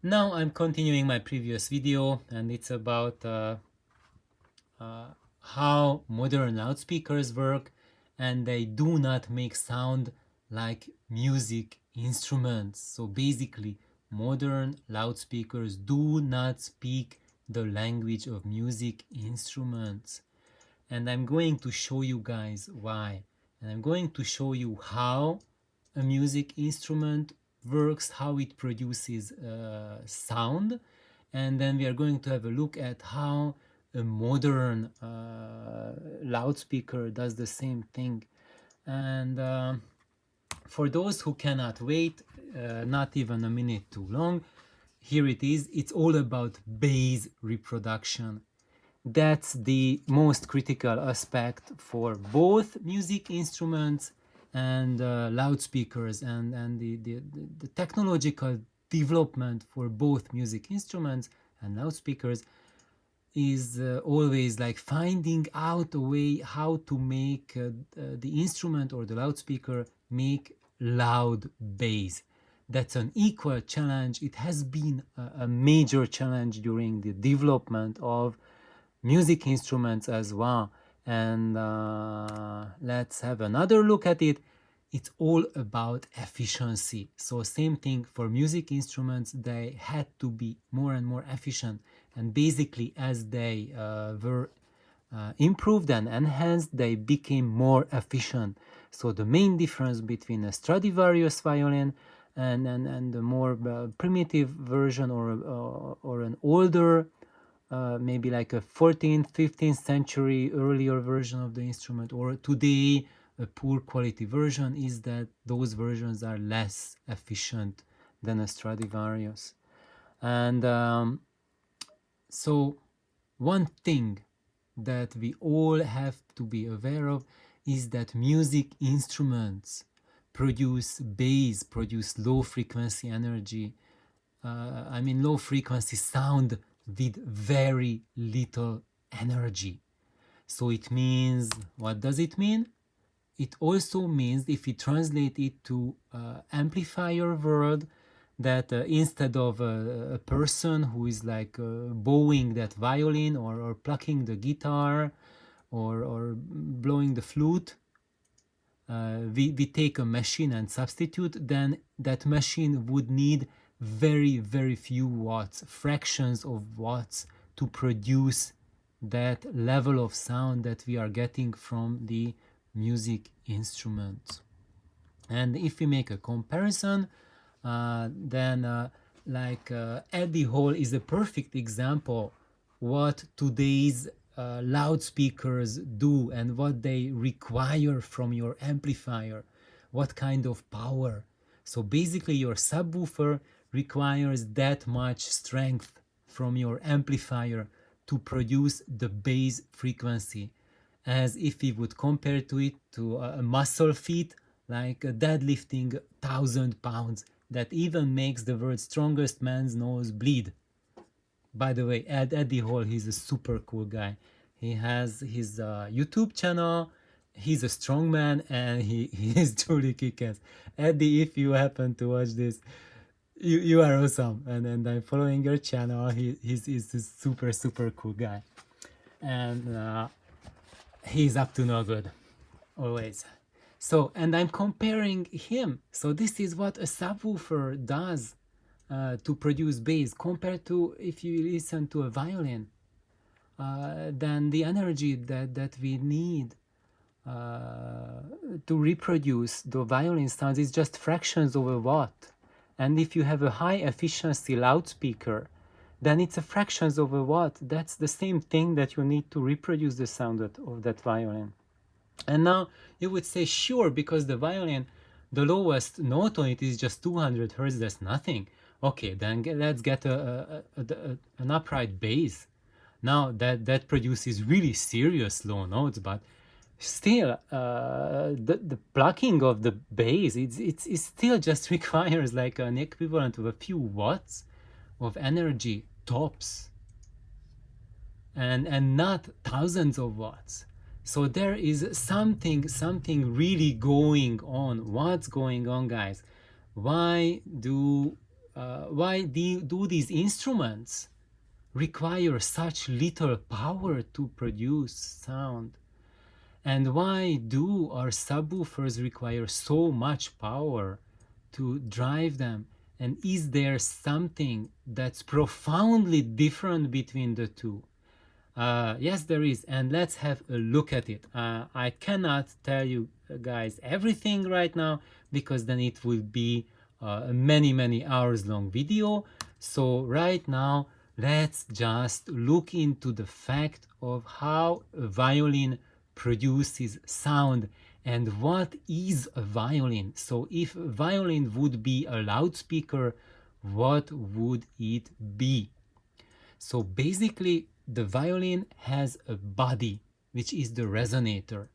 Now I'm continuing my previous video, and it's about how modern loudspeakers work, and they do not make sound like music instruments. So basically, modern loudspeakers do not speak the language of music instruments. And I'm going to show you guys why. And I'm going to show you how a music instrument works, how it produces sound, and then we are going to have a look at how a modern loudspeaker does the same thing. And for those who cannot wait, not even a minute too long, here it is. It's all about bass reproduction. That's the most critical aspect for both music instruments and loudspeakers, and the technological development for both music instruments and loudspeakers is always like finding out a way how to make the instrument or the loudspeaker make loud bass. That's an equal challenge. It has been a major challenge during the development of music instruments as well. And let's have another look at it. It's all about efficiency. So same thing for music instruments, they had to be more and more efficient, and basically as they were improved and enhanced, they became more efficient. So the main difference between a Stradivarius violin and the more primitive version, or an older maybe like a 14th, 15th century earlier version of the instrument, or today a poor quality version, is that those versions are less efficient than a Stradivarius. And so one thing that we all have to be aware of is that music instruments produce bass, produce low frequency energy, low frequency sound with very little energy. So it means, what does it mean? It also means, if we translate it to amplifier world, that instead of a person who is like bowing that violin, or plucking the guitar, or blowing the flute, we take a machine and substitute, then that machine would need very, very few watts, fractions of watts, to produce that level of sound that we are getting from the music instruments. And if we make a comparison, then Eddie Hall is a perfect example what today's loudspeakers do and what they require from your amplifier, what kind of power. So basically your subwoofer requires that much strength from your amplifier to produce the bass frequency, as if we would compare to it to a muscle feat, like deadlifting 1,000 pounds, that even makes the world's strongest man's nose bleed. By the way, Eddie Hall, he's a super cool guy. He has his YouTube channel. He's a strong man, and he is truly kick-ass. Eddie, if you happen to watch this, you are awesome, and I'm following your channel. He's a super, super cool guy, and he's up to no good, always. So, and I'm comparing him. So this is what a subwoofer does to produce bass, compared to if you listen to a violin. Then the energy that we need to reproduce the violin sounds is just fractions of a watt. And if you have a high efficiency loudspeaker, then it's a fractions of a watt. That's the same thing that you need to reproduce the sound of that violin. And now you would say, sure, because the violin, the lowest note on it is just 200 hertz, that's nothing. Okay, then let's get an upright bass. Now that produces really serious low notes, but still the plucking of the bass, it still just requires like an equivalent of a few watts of energy tops, and not thousands of watts. So there is something really going on. What's going on, guys? Why do do these instruments require such little power to produce sound? And why do our subwoofers require so much power to drive them? And is there something that's profoundly different between the two? Yes, there is, and let's have a look at it. I cannot tell you guys everything right now because then it will be a many hours long video. So right now, let's just look into the fact of how a violin produces sound and what is a violin. So if a violin would be a loudspeaker, what would it be? So basically, the violin has a body, which is the resonator.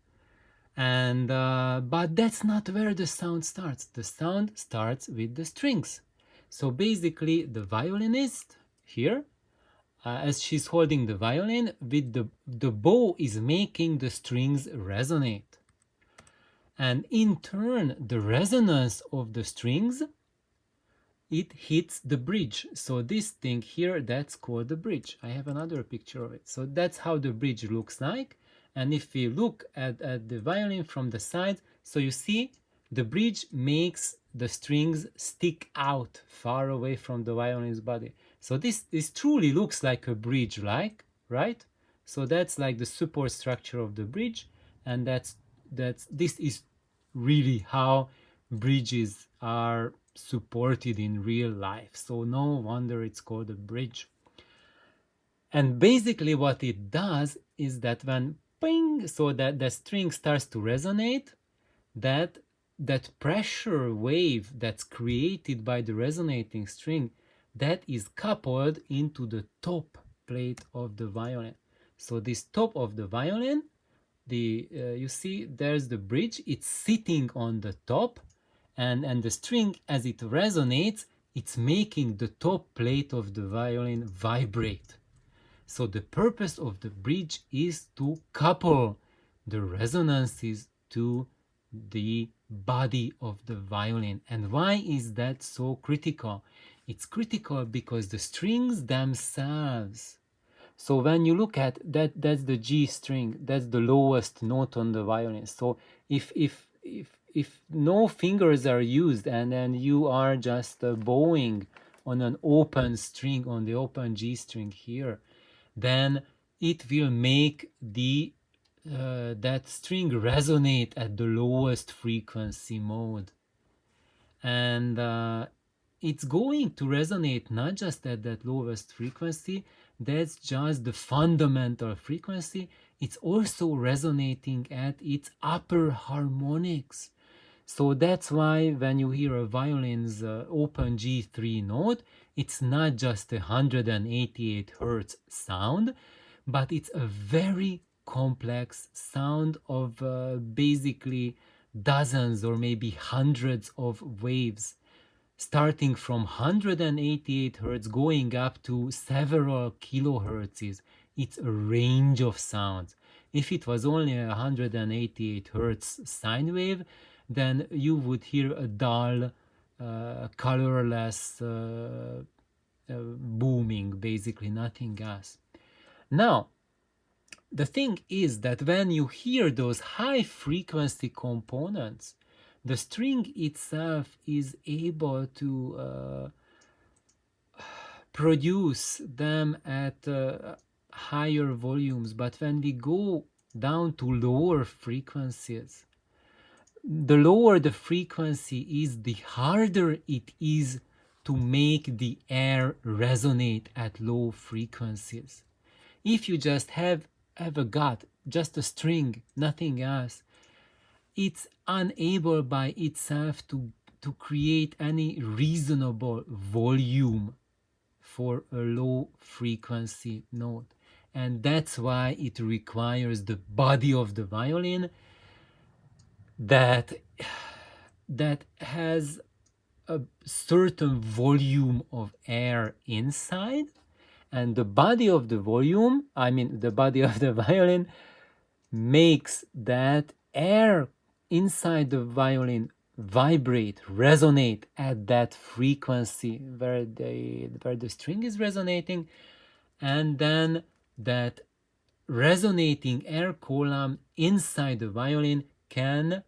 And but that's not where the sound starts. The sound starts with the strings. So basically, the violinist here, as she's holding the violin, with the bow is making the strings resonate. And in turn, the resonance of the strings, it hits the bridge. So this thing here, that's called the bridge. I have another picture of it. So that's how the bridge looks like. And if we look at the violin from the side, so you see the bridge makes the strings stick out far away from the violin's body. So this truly looks like a bridge, like, right? So that's like the support structure of the bridge. And this is really how bridges are supported in real life. So no wonder it's called a bridge. And basically what it does is that when ping, so that the string starts to resonate, that pressure wave that's created by the resonating string, that is coupled into the top plate of the violin. So this top of the violin, you see there's the bridge, it's sitting on the top, and the string, as it resonates, it's making the top plate of the violin vibrate. So the purpose of the bridge is to couple the resonances to the body of the violin. And why is that so critical? It's critical because the strings themselves, so when you look at that, that's the G string, that's the lowest note on the violin. So if no fingers are used and then you are just bowing on an open string, on the open G string here, then it will make that string resonate at the lowest frequency mode. And it's going to resonate not just at that lowest frequency, that's just the fundamental frequency, it's also resonating at its upper harmonics. So that's why when you hear a violin's open G3 note, it's not just 188 Hertz sound, but it's a very complex sound of basically dozens or maybe hundreds of waves, starting from 188 Hertz going up to several kilohertzes. It's a range of sounds. If it was only 188 Hertz sine wave, then you would hear a dull, colorless booming, basically nothing else. Now, the thing is that when you hear those high frequency components, the string itself is able to produce them at higher volumes. But when we go down to lower frequencies, the lower the frequency is, the harder it is to make the air resonate at low frequencies. If you just have a gut, just a string, nothing else, it's unable by itself to create any reasonable volume for a low frequency note. And that's why it requires the body of the violin that has a certain volume of air inside, and the body of the volume, I mean the body of the violin, makes that air inside the violin vibrate, resonate at that frequency where the string is resonating, and then that resonating air column inside the violin can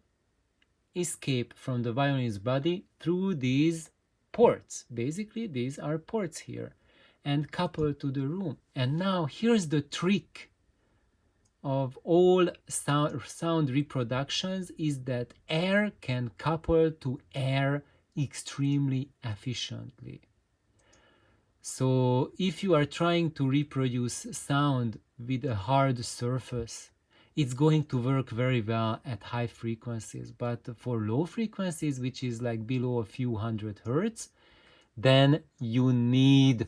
escape from the violin's body through these ports. Basically, these are ports here, and coupled to the room. And now here's the trick of all sound reproductions, is that air can couple to air extremely efficiently. So if you are trying to reproduce sound with a hard surface, it's going to work very well at high frequencies. But for low frequencies, which is like below a few hundred hertz, then you need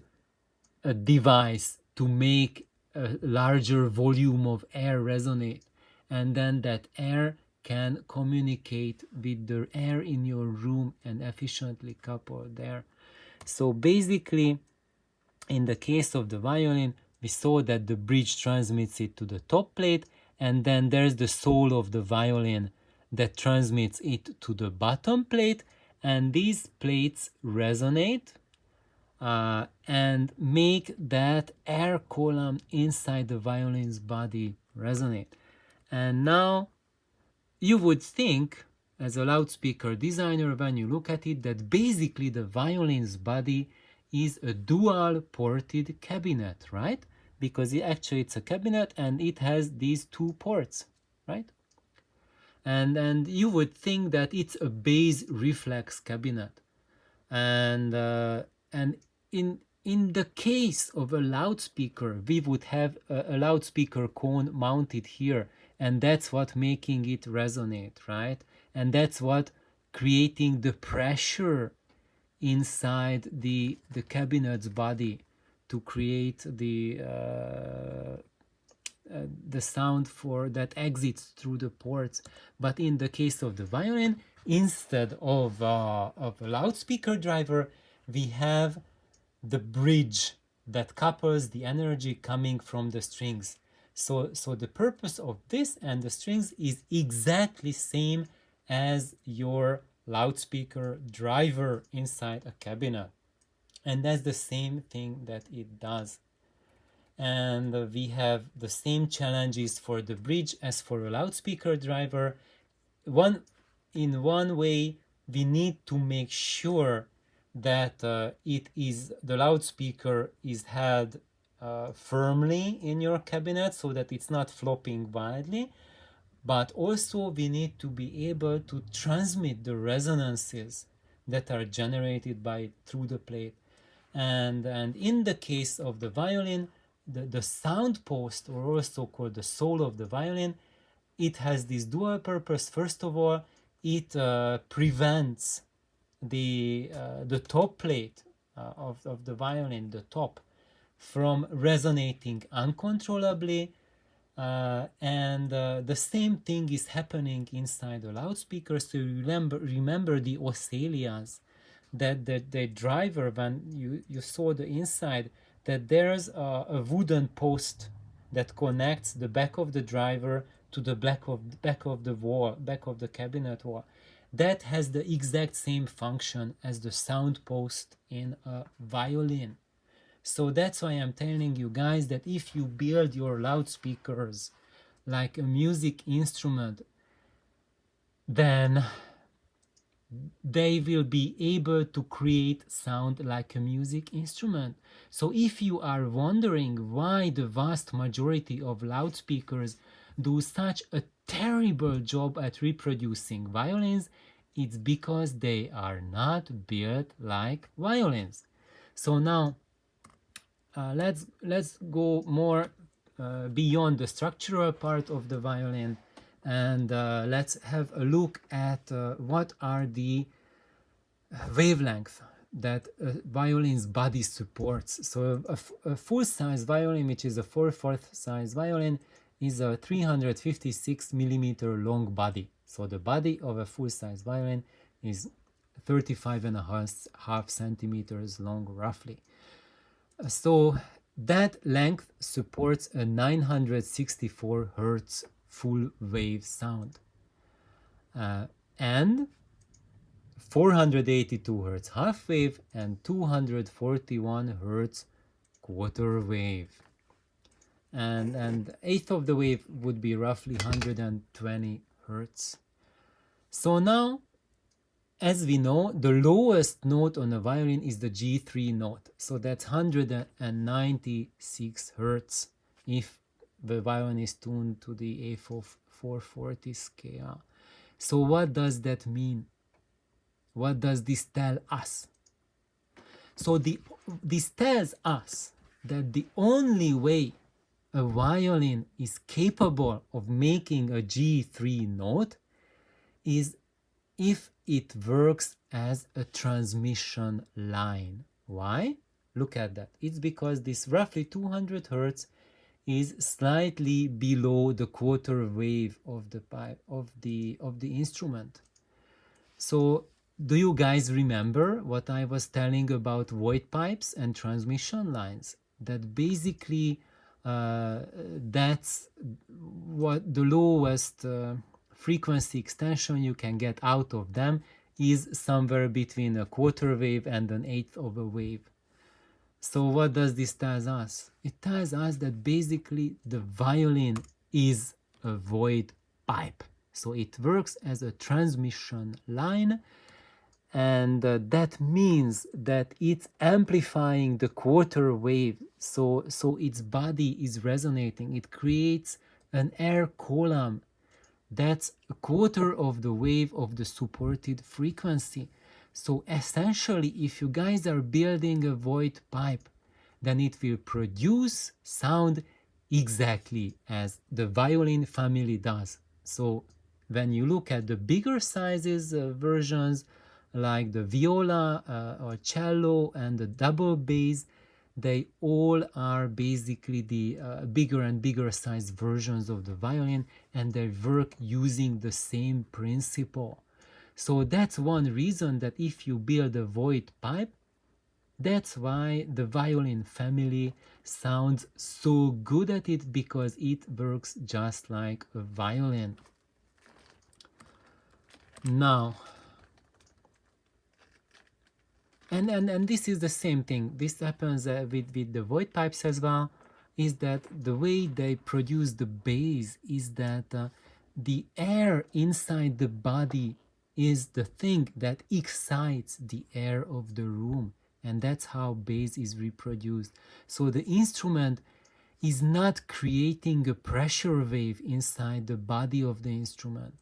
a device to make a larger volume of air resonate. And then that air can communicate with the air in your room and efficiently couple there. So basically, in the case of the violin, we saw that the bridge transmits it to the top plate, and then there's the soul of the violin that transmits it to the bottom plate, and these plates resonate and make that air column inside the violin's body resonate. And now you would think, as a loudspeaker designer, when you look at it, that basically the violin's body is a dual ported cabinet, right? Because it's a cabinet and it has these two ports, right? And you would think that it's a bass reflex cabinet. And in the case of a loudspeaker, we would have a loudspeaker cone mounted here, and that's what making it resonate, right? And that's what creating the pressure inside the cabinet's body to create the sound for that exits through the ports. But in the case of the violin, instead of a loudspeaker driver, we have the bridge that couples the energy coming from the strings. So the purpose of this and the strings is exactly same as your loudspeaker driver inside a cabinet. And that's the same thing that it does. And we have the same challenges for the bridge as for a loudspeaker driver. In one way, we need to make sure that the loudspeaker is held firmly in your cabinet so that it's not flopping wildly. But also we need to be able to transmit the resonances that are generated through the plate. And in the case of the violin, the sound post, or also called the soul of the violin, it has this dual purpose. First of all, it prevents the top plate of the violin, the top, from resonating uncontrollably. And the same thing is happening inside the loudspeaker. So you remember the oscillas, that the driver, when you saw the inside, that there's a wooden post that connects the back of the driver to the back of the cabinet wall. That has the exact same function as the sound post in a violin. So that's why I'm telling you guys that if you build your loudspeakers like a music instrument, then they will be able to create sound like a music instrument. So if you are wondering why the vast majority of loudspeakers do such a terrible job at reproducing violins, it's because they are not built like violins. So now let's go more beyond the structural part of the violin, and let's have a look at what are the wavelengths that a violin's body supports. So a full-size violin, which is a 4/4 size violin, is a 356 millimeter long body. So the body of a full-size violin is 35.5 centimeters long, roughly. So that length supports a 964 hertz full wave sound. And 482 Hz half wave and 241 Hz quarter wave. And eighth of the wave would be roughly 120 Hz. So now, as we know, the lowest note on a violin is the G3 note. So that's 196 Hz if the violin is tuned to the A440 scale. So what does that mean? What does this tell us? So this tells us that the only way a violin is capable of making a G3 note is if it works as a transmission line. Why? Look at that. It's because this roughly 200 Hz is slightly below the quarter wave of the pipe of the instrument. So do you guys remember what I was telling about VOIGT pipes and transmission lines? That basically that's what the lowest frequency extension you can get out of them is somewhere between a quarter wave and an eighth of a wave. So what does this tell us? It tells us that basically the violin is a VOIGT pipe. So it works as a transmission line, and that means that it's amplifying the quarter wave. So its body is resonating. It creates an air column that's a quarter of the wave of the supported frequency. So essentially, if you guys are building a VOIGT pipe, then it will produce sound exactly as the violin family does. So when you look at the bigger sizes versions, like the viola or cello and the double bass, they all are basically the bigger and bigger size versions of the violin, and they work using the same principle. So that's one reason that if you build a VOIGT pipe, that's why the violin family sounds so good at it, because it works just like a violin. Now, and this is the same thing. This happens with the VOIGT pipes as well, is that the way they produce the bass is that the air inside the body is the thing that excites the air of the room, and that's how bass is reproduced. So the instrument is not creating a pressure wave inside the body of the instrument.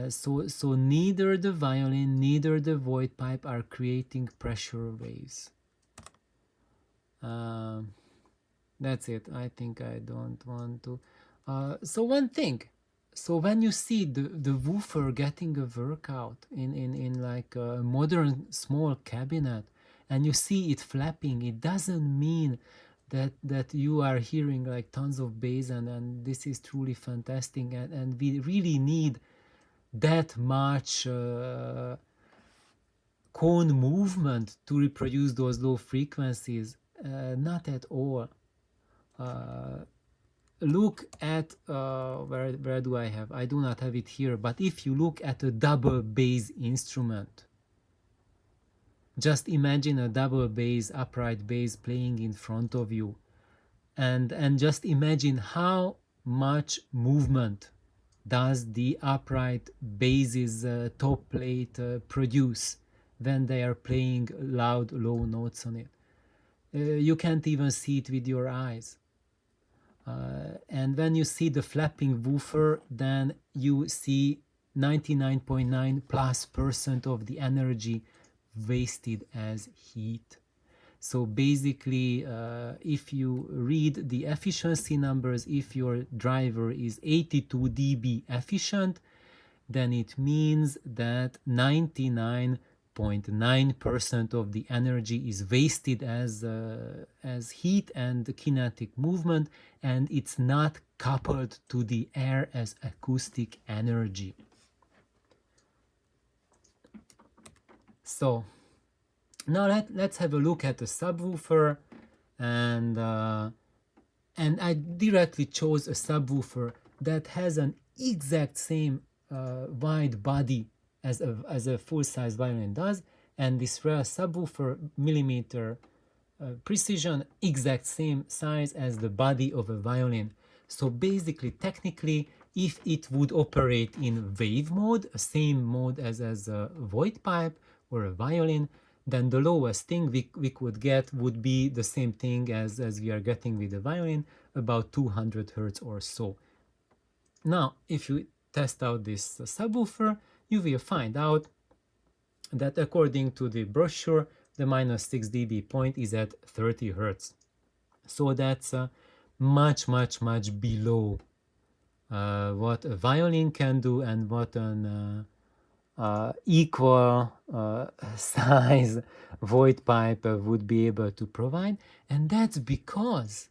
So neither the violin, neither the VOIGT pipe are creating pressure waves. That's it. I think I don't want to. So one thing. So when you see the woofer getting a workout in like a modern small cabinet, and you see it flapping, it doesn't mean that you are hearing like tons of bass, and this is truly fantastic, and we really need that much cone movement to reproduce those low frequencies. Not at all. Look at where do I have? I do not have it here, but if you look at a double bass instrument, just imagine a double bass, upright bass playing in front of you, and just imagine how much movement does the upright bass's top plate produce when they are playing loud low notes on it. You can't even see it with your eyes. And when you see the flapping woofer, then you see 99.9+% of the energy wasted as heat. So basically, if you read the efficiency numbers, if your driver is 82 dB efficient, then it means that 99.9% of the energy is wasted as heat and kinetic movement, and it's not coupled to the air as acoustic energy. So now let's have a look at the subwoofer, and I directly chose a subwoofer that has an exact same wide body as a full-size violin does, and this real subwoofer millimeter precision, exact same size as the body of a violin. So basically, technically, if it would operate in wave mode, same mode as a VOIGT pipe or a violin, then the lowest thing we could get would be the same thing as we are getting with the violin, about 200 hertz or so. Now, if you test out this subwoofer, you will find out that according to the brochure, the -6 dB point is at 30 hertz. So that's much below what a violin can do and what an equal size VOIGT pipe would be able to provide. And that's because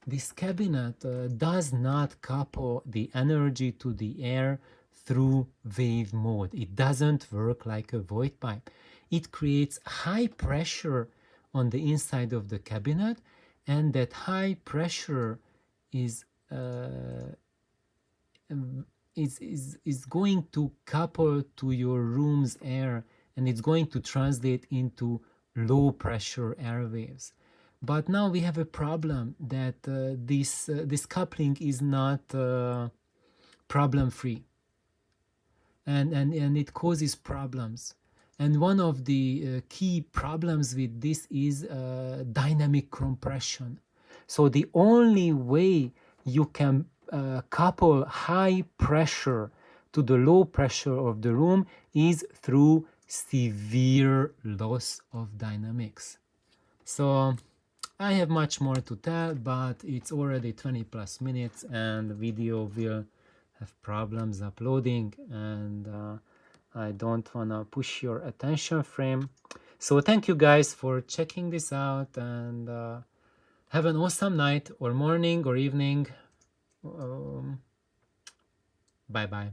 this cabinet does not couple the energy to the air through wave mode. It doesn't work like a VOIGT pipe. It creates high pressure on the inside of the cabinet, and that high pressure is going to couple to your room's air, and it's going to translate into low pressure airwaves. But now we have a problem that this coupling is not problem free, and it causes problems. And one of the key problems with this is dynamic compression. So the only way you can couple high pressure to the low pressure of the room is through severe loss of dynamics. So I have much more to tell, but it's already 20+ minutes and the video will have problems uploading, and I don't want to push your attention frame. So thank you guys for checking this out, and have an awesome night or morning or evening. Bye bye.